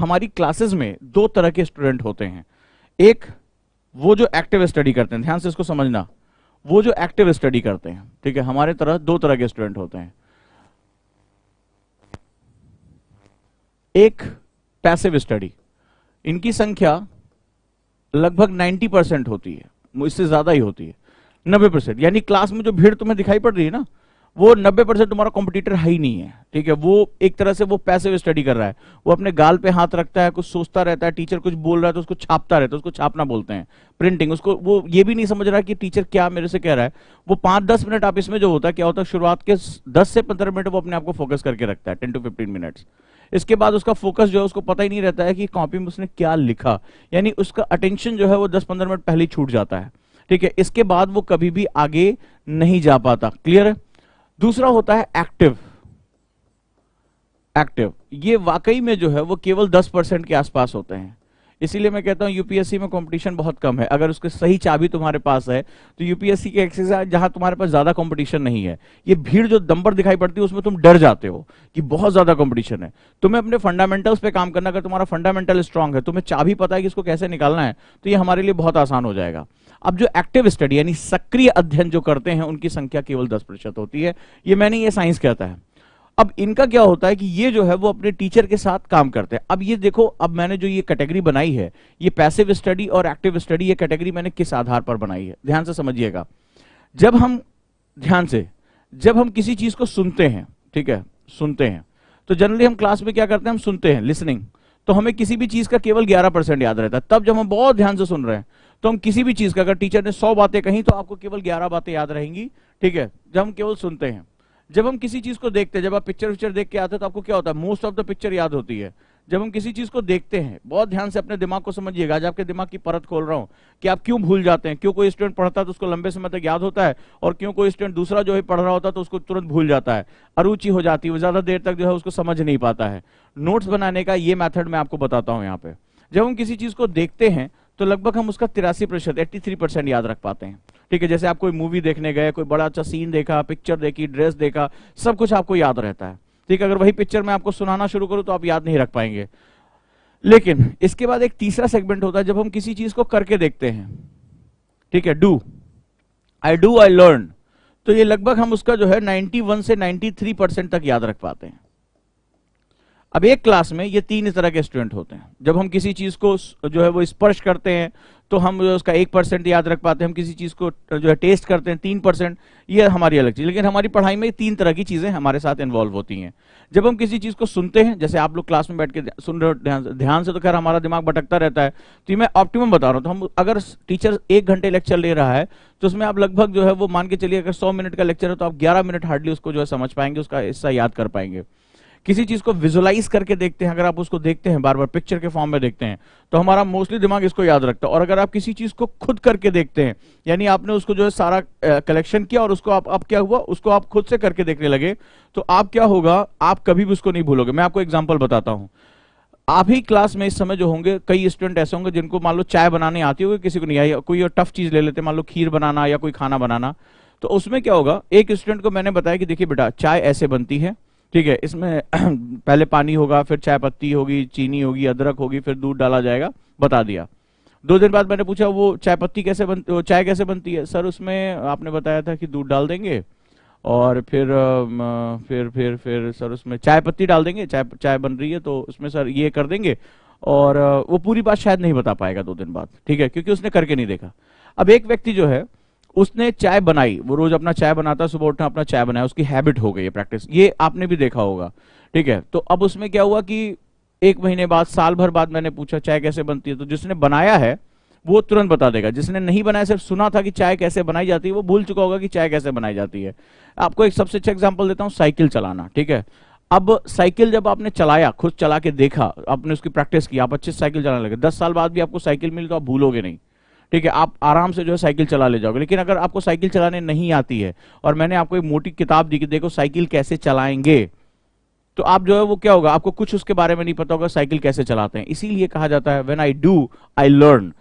हमारी क्लासेस में दो तरह के स्टूडेंट होते हैं। एक वो जो एक्टिव स्टडी करते हैं, ध्यान से इसको समझना, वो जो एक्टिव स्टडी करते हैं, ठीक है, हमारे तरह दो तरह के स्टूडेंट होते हैं। एक पैसिव स्टडी, इनकी संख्या लगभग 90% होती है, इससे ज्यादा ही होती है, 90%। यानी क्लास में जो भीड़ तुम्हें दिखाई पड़ रही है ना, वो 90% तुम्हारा कॉम्पिटिटर है ही नहीं है, ठीक है। वो एक तरह से वो पैसिव स्टडी कर रहा है, वो अपने गाल पे हाथ रखता है, कुछ सोचता रहता है, टीचर कुछ बोल रहा है तो उसको छापता रहता है, उसको छापना बोलते हैं, प्रिंटिंग। उसको वो ये भी नहीं समझ रहा है कि टीचर क्या मेरे से कह रहा है। वो 5-10 मिनट आप इसमें जो होता है क्या होता है, शुरुआत के 10 से 15 मिनट वो अपने आप को फोकस करके रखता है, 10 to 15 मिनट्स। इसके बाद उसका फोकस जो है उसको पता ही नहीं रहता है कि कॉपी में उसने क्या लिखा, यानी उसका अटेंशन जो है वो 10-15 मिनट पहले ही छूट जाता है, ठीक है। इसके बाद वो कभी भी आगे नहीं जा पाता। क्लियर है? दूसरा होता है एक्टिव। एक्टिव ये वाकई में जो है वो केवल 10% के आसपास होते हैं। इसीलिए मैं कहता हूं यूपीएससी में कंपटीशन बहुत कम है। अगर उसके सही चाबी तुम्हारे पास है तो यूपीएससी के एक्सरसाइज जहां तुम्हारे पास ज्यादा कंपटीशन नहीं है, ये भीड़ जो नंबर दिखाई पड़ती है उसमें तुम डर जाते हो कि बहुत ज्यादा कंपटीशन है। तुम्हें अपने फंडामेंटल्स पे काम करना, अगर तुम्हारा फंडामेंटल स्ट्रांग है, तुम्हें चाबी पता है कि इसको कैसे निकालना है, तो ये हमारे लिए बहुत आसान हो जाएगा। अब जो एक्टिव स्टडी यानी सक्रिय अध्ययन जो करते हैं उनकी संख्या केवल 10% होती है। ये मैंने, ये साइंस कहता है। अब इनका क्या होता है कि ये जो है वो अपने टीचर के साथ काम करते हैं। अब ये देखो, अब मैंने जो ये कैटेगरी बनाई है, ये पैसिव स्टडी और एक्टिव स्टडी, ये कैटेगरी मैंने किस आधार पर बनाई है, ध्यान से समझिएगा। जब हम ध्यान से, जब हम किसी चीज को सुनते हैं, ठीक है, सुनते हैं, तो जनरली हम क्लास में क्या करते हैं, हम सुनते हैं, लिसनिंग, तो हमें किसी भी चीज का केवल 11% याद रहता है। तब जब हम बहुत ध्यान से सुन रहे हैं तो हम किसी भी चीज का, अगर टीचर ने 100 बातें कही तो आपको केवल 11 बातें याद रहेंगी, ठीक है, जब हम केवल सुनते हैं। जब हम किसी चीज को देखते हैं, जब आप पिक्चर देख के आते हैं तो आपको क्या होता है, मोस्ट ऑफ द पिक्चर याद होती है। जब हम किसी चीज को देखते हैं, बहुत ध्यान से अपने दिमाग को समझिएगा, आज आपके दिमाग की परत खोल रहा हूं कि आप क्यों भूल जाते हैं, क्यों कोई स्टूडेंट पढ़ता है तो उसको लंबे समय तक याद होता है, और क्यों कोई स्टूडेंट दूसरा जो है पढ़ रहा होता है तो उसको तुरंत भूल जाता है, अरुचि हो जाती है, वो ज्यादा देर तक जो है उसको समझ नहीं पाता है। नोट्स बनाने का ये मेथड मैं आपको बताता हूं यहाँ पे। जब हम किसी चीज को देखते हैं तो लगभग हम उसका 83%, 83% याद रख पाते हैं, ठीक है। जैसे आप कोई मूवी देखने गए, कोई बड़ा अच्छा सीन देखा, पिक्चर देखी, ड्रेस देखा, सब कुछ आपको याद रहता है, ठीक है। अगर वही पिक्चर मैं आपको सुनाना शुरू करूं तो आप याद नहीं रख पाएंगे। लेकिन इसके बाद एक तीसरा सेगमेंट होता है जब हम किसी चीज को करके देखते हैं, ठीक है, डू आई लर्न, तो ये लगभग हम उसका जो है 91 से 93% तक याद रख पाते हैं। अब एक क्लास में ये 3 तरह के स्टूडेंट होते हैं। जब हम किसी चीज को जो है वो स्पर्श करते हैं तो हम उसका 1% याद रख पाते हैं। हम किसी चीज को जो है टेस्ट करते हैं, 3%, ये हमारी अलग चीज। लेकिन हमारी पढ़ाई में 3 तरह की चीजें हमारे साथ इन्वॉल्व होती हैं। जब हम किसी चीज को सुनते हैं, जैसे आप लोग क्लास में बैठ के सुन रहे हो ध्यान से, तो खैर हमारा दिमाग भटकता रहता है, तो मैं ऑप्टिमम बता रहा हूं। तो हम, अगर टीचर 1 घंटे लेक्चर ले रहा है तो उसमें आप लगभग जो है वो मान के चलिए, अगर 100 मिनट का लेक्चर है तो आप 11 मिनट हार्डली उसको जो है समझ पाएंगे, उसका हिस्सा याद कर पाएंगे। किसी चीज को विजुअलाइज करके देखते हैं, अगर आप उसको देखते हैं बार बार पिक्चर के फॉर्म में देखते हैं, तो हमारा मोस्टली दिमाग इसको याद रखता है। और अगर आप किसी चीज को खुद करके देखते हैं, यानी आपने उसको जो है सारा कलेक्शन किया और उसको आप क्या हुआ, उसको आप खुद से करके देखने लगे, तो आप क्या होगा, आप कभी भी उसको नहीं भूलोगे। मैं आपको एग्जाम्पल बताता हूं। आप ही क्लास में इस समय जो होंगे, कई स्टूडेंट ऐसे होंगे जिनको मान लो चाय बनाने आती होगी, किसी को नहीं आई, कोई और टफ चीज ले लेते, मान लो खीर बनाना या कोई खाना बनाना। तो उसमें क्या होगा, एक स्टूडेंट को मैंने बताया कि देखिए बेटा, चाय ऐसे बनती है, ठीक है, इसमें पहले पानी होगा, फिर चाय पत्ती होगी, चीनी होगी, अदरक होगी, फिर दूध डाला जाएगा, बता दिया। 2 दिन बाद मैंने पूछा वो चाय पत्ती कैसे बनती, वो चाय कैसे बनती है? सर उसमें आपने बताया था कि दूध डाल देंगे और फिर सर उसमें चाय पत्ती डाल देंगे, चाय बन रही है तो उसमें सर ये कर देंगे। और वो पूरी बात शायद नहीं बता पाएगा 2 दिन बाद, ठीक है, क्योंकि उसने करके नहीं देखा। अब एक व्यक्ति जो है उसने चाय बनाई, वो रोज अपना चाय बनाता है, सुबह उठना अपना चाय बनाया, उसकी हैबिट हो गई है, प्रैक्टिस, ये आपने भी देखा होगा, ठीक है। तो अब उसमें क्या हुआ कि 1 महीने बाद, साल भर बाद मैंने पूछा चाय कैसे बनती है, तो जिसने बनाया है वो तुरंत बता देगा। जिसने नहीं बनाया, सिर्फ सुना था कि चाय कैसे बनाई जाती है, वो भूल चुका होगा कि चाय कैसे बनाई जाती है। आपको एक सबसे अच्छा एग्जाम्पल देता हूँ, साइकिल चलाना, ठीक है। अब साइकिल जब आपने चलाया, खुद चला के देखा, आपने उसकी प्रैक्टिस की, आप अच्छे साइकिल चलाने लगे, 10 साल बाद भी आपको साइकिल मिली तो आप भूलोगे नहीं, ठीक है, आप आराम से जो है साइकिल चला ले जाओगे। लेकिन अगर आपको साइकिल चलाने नहीं आती है और मैंने आपको एक मोटी किताब दी कि देखो साइकिल कैसे चलाएंगे, तो आप जो है वो क्या होगा, आपको कुछ उसके बारे में नहीं पता होगा साइकिल कैसे चलाते हैं। इसीलिए कहा जाता है when I do I learn,